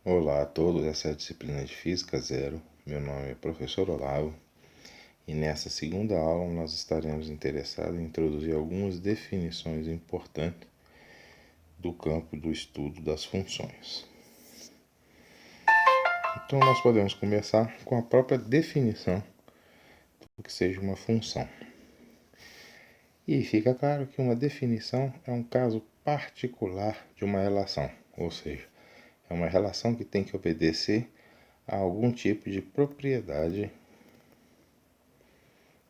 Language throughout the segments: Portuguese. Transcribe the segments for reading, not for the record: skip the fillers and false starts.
Olá a todos, essa é a disciplina de Física Zero. Meu nome é Professor Olavo e nessa segunda aula nós estaremos interessados em introduzir algumas definições importantes do campo do estudo das funções. Então nós podemos começar com a própria definição do que seja uma função. E fica claro que uma definição é um caso particular de uma relação, ou seja, é uma relação que tem que obedecer a algum tipo de propriedade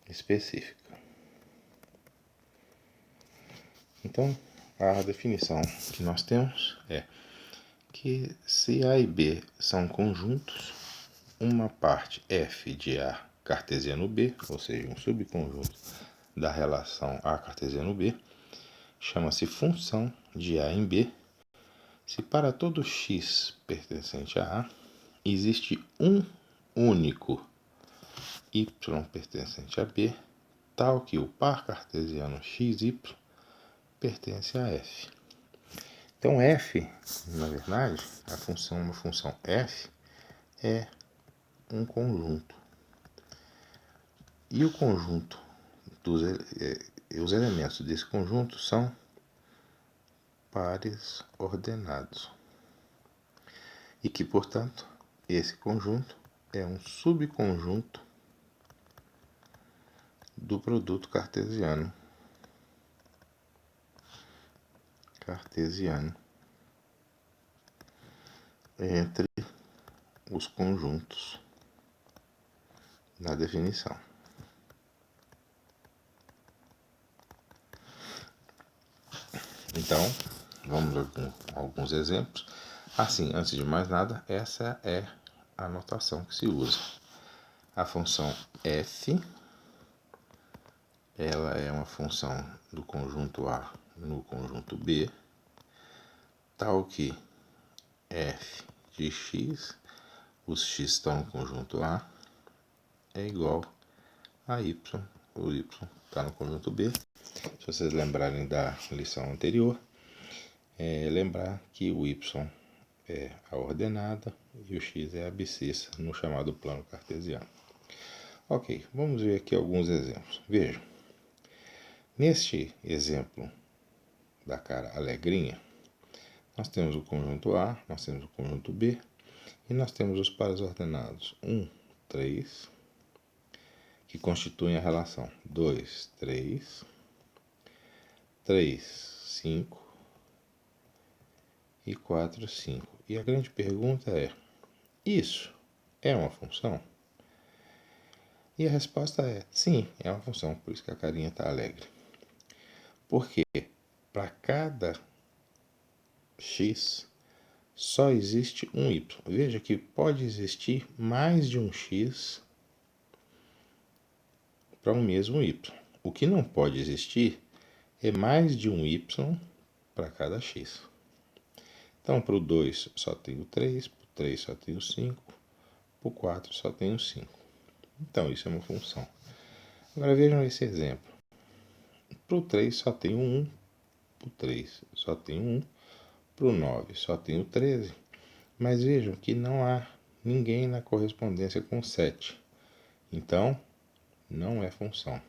específica. Então, a definição que nós temos é que se A e B são conjuntos, uma parte f de A cartesiano B, ou seja, um subconjunto da relação A cartesiano B, chama-se função de A em B, se para todo x pertencente a A existe um único y pertencente a B, tal que o par cartesiano xy pertence a f. Então f, na verdade, uma função f é um conjunto. E o conjunto os elementos desse conjunto são pares ordenados. E que, portanto, esse conjunto é um subconjunto do produto cartesiano entre os conjuntos na definição. Então, vamos ver alguns exemplos. Assim, antes de mais nada, essa é a notação que se usa. A função f, ela é uma função do conjunto A no conjunto B, tal que f de x, os x estão no conjunto A, é igual a y, o y está no conjunto B. Se vocês lembrarem da lição anterior, lembrar que o y é a ordenada e o x é a abscissa no chamado plano cartesiano. Ok, vamos ver aqui alguns exemplos. Vejam, neste exemplo da cara alegrinha, nós temos o conjunto A, nós temos o conjunto B e nós temos os pares ordenados 1, 3, que constituem a relação 2, 3, 3, 5 e 4, 5. E a grande pergunta é, isso é uma função? E a resposta é, sim, é uma função, por isso que a carinha está alegre. Porque para cada x só existe um y. Veja que pode existir mais de um x para um mesmo y. O que não pode existir é mais de um y para cada x. Então, para o 2 só tem o 3, para o 3 só tem o 5, para o 4 só tem o 5. Então, isso é uma função. Agora vejam esse exemplo. Para o 3 só tem o 1, para o 3 só tem o 1, para o 9 só tem o 13. Mas vejam que não há ninguém na correspondência com 7. Então, não é função.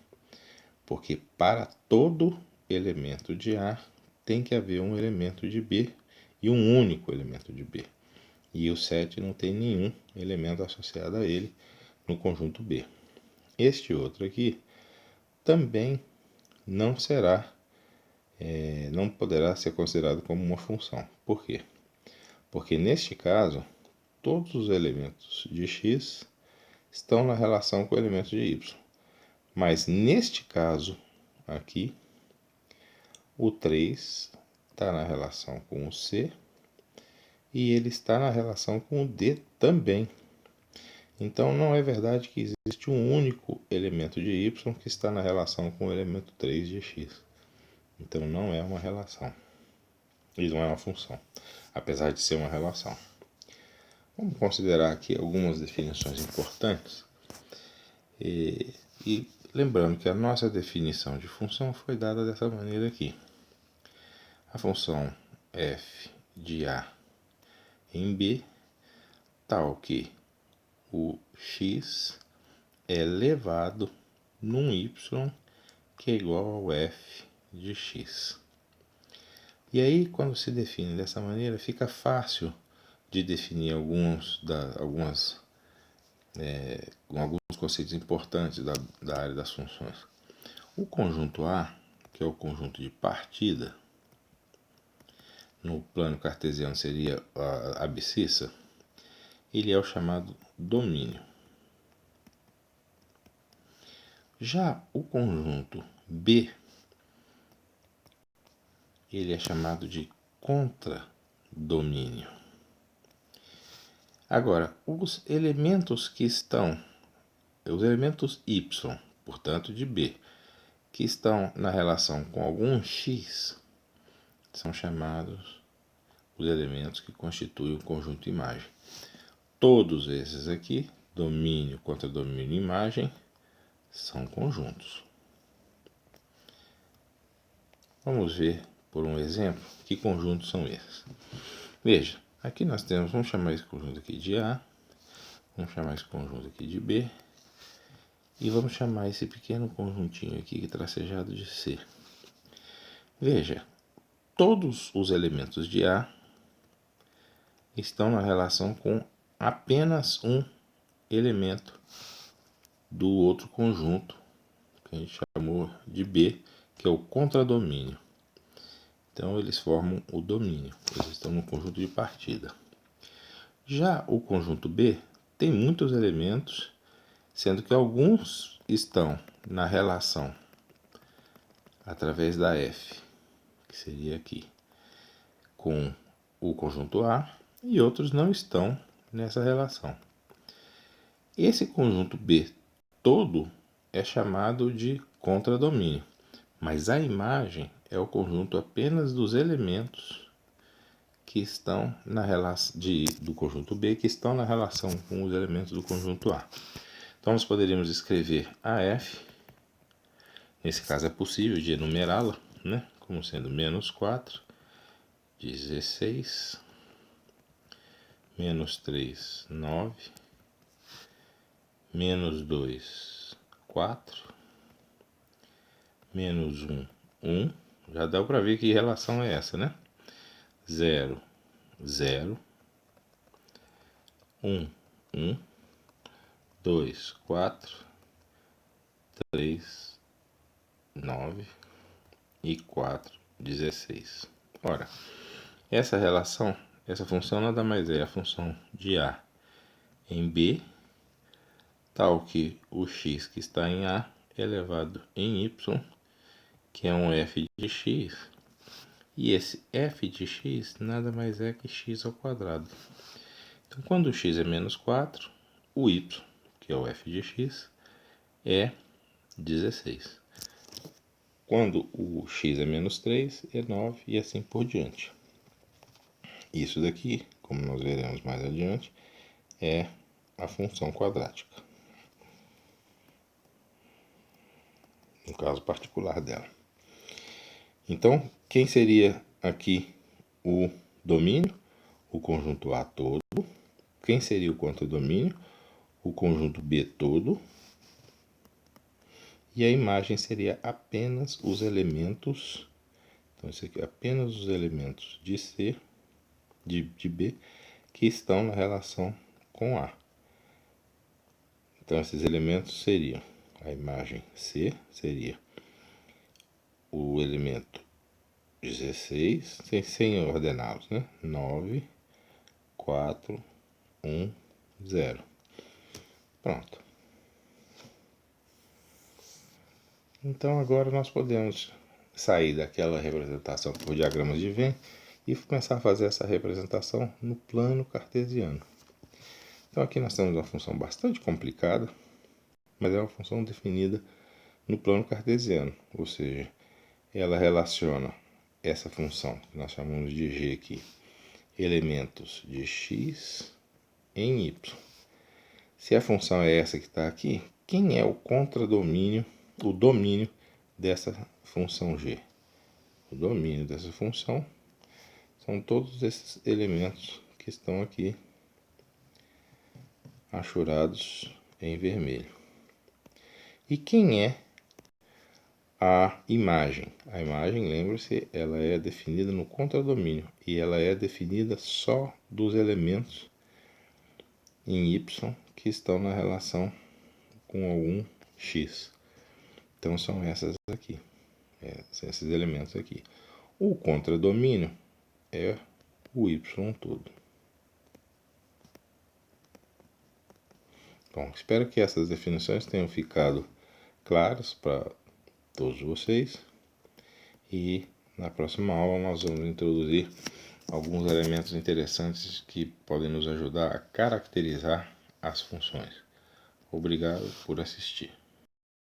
Porque para todo elemento de A tem que haver um elemento de B e um único elemento de B. E o 7 não tem nenhum elemento associado a ele no conjunto B. Este outro aqui também não poderá ser considerado como uma função. Por quê? Porque neste caso, todos os elementos de x estão na relação com o elemento de y. Mas neste caso aqui, o 3 está na relação com o C e ele está na relação com o D também. Então não é verdade que existe um único elemento de y que está na relação com o elemento 3 de x. Então não é uma relação. E não é uma função, apesar de ser uma relação. Vamos considerar aqui algumas definições importantes. E lembrando que a nossa definição de função foi dada dessa maneira aqui. A função f de A em B tal que o x é elevado num y que é igual ao f de x. E aí, quando se define dessa maneira, fica fácil de definir alguns conceitos importantes da área das funções. O conjunto A, que é o conjunto de partida, no plano cartesiano seria a abscissa, ele é o chamado domínio. Já o conjunto B, ele é chamado de contradomínio. Agora, os elementos y, portanto de B, que estão na relação com algum x, são chamados os elementos que constituem o conjunto imagem. Todos esses aqui, domínio, contradomínio e imagem, são conjuntos. Vamos ver, por um exemplo, que conjuntos são esses. Veja, aqui nós temos, vamos chamar esse conjunto aqui de A, vamos chamar esse conjunto aqui de B, e vamos chamar esse pequeno conjuntinho aqui que é tracejado de C. Veja, todos os elementos de A estão na relação com apenas um elemento do outro conjunto, que a gente chamou de B, que é o contradomínio. Então, eles formam o domínio, eles estão no conjunto de partida. Já o conjunto B tem muitos elementos, sendo que alguns estão na relação através da F, que seria aqui, com o conjunto A, e outros não estão nessa relação. Esse conjunto B todo é chamado de contradomínio, mas a imagem é o conjunto apenas dos elementos que estão na relação do conjunto B, que estão na relação com os elementos do conjunto A. Então, nós poderíamos escrever AF, nesse caso é possível de enumerá-la, né? Como sendo menos 4, 16, menos 3, 9, menos 2, 4, menos 1, 1. Já dá para ver que relação é essa, né? 0, 0, 1, 1, 2, 4, 3, 9 e 4, 16. Ora, essa relação, essa função nada mais é a função de A em B, tal que o x que está em A é elevado em y, que é um f de x, e esse f de x nada mais é que x ao quadrado. Então, quando o x é menos 4, o y, que é o f de x, é 16. Quando o x é menos 3, é 9 e assim por diante. Isso daqui, como nós veremos mais adiante, é a função quadrática, no caso particular dela. Então, quem seria aqui o domínio? O conjunto A todo. Quem seria o contradomínio? O conjunto B todo. E a imagem seria apenas os elementos, então isso aqui é apenas os elementos de C, de B, que estão na relação com A. Então esses elementos seriam, a imagem C seria o elemento 16, sem ordená-los, né? 9, 4, 1, 0. Pronto. Então agora nós podemos sair daquela representação por diagramas de Venn e começar a fazer essa representação no plano cartesiano. Então aqui nós temos uma função bastante complicada, mas é uma função definida no plano cartesiano, ou seja, ela relaciona essa função que nós chamamos de g aqui, elementos de x em y. Se a função é essa que está aqui, quem é o contradomínio, o domínio dessa função g? O domínio dessa função são todos esses elementos que estão aqui achurados em vermelho. E quem é a imagem? A imagem, lembre-se, ela é definida no contradomínio e ela é definida só dos elementos em y que estão na relação com algum x. Então são essas aqui, são esses elementos aqui. O contradomínio é o y todo. Bom, espero que essas definições tenham ficado claras para todos vocês. E na próxima aula nós vamos introduzir alguns elementos interessantes que podem nos ajudar a caracterizar as funções. Obrigado por assistir.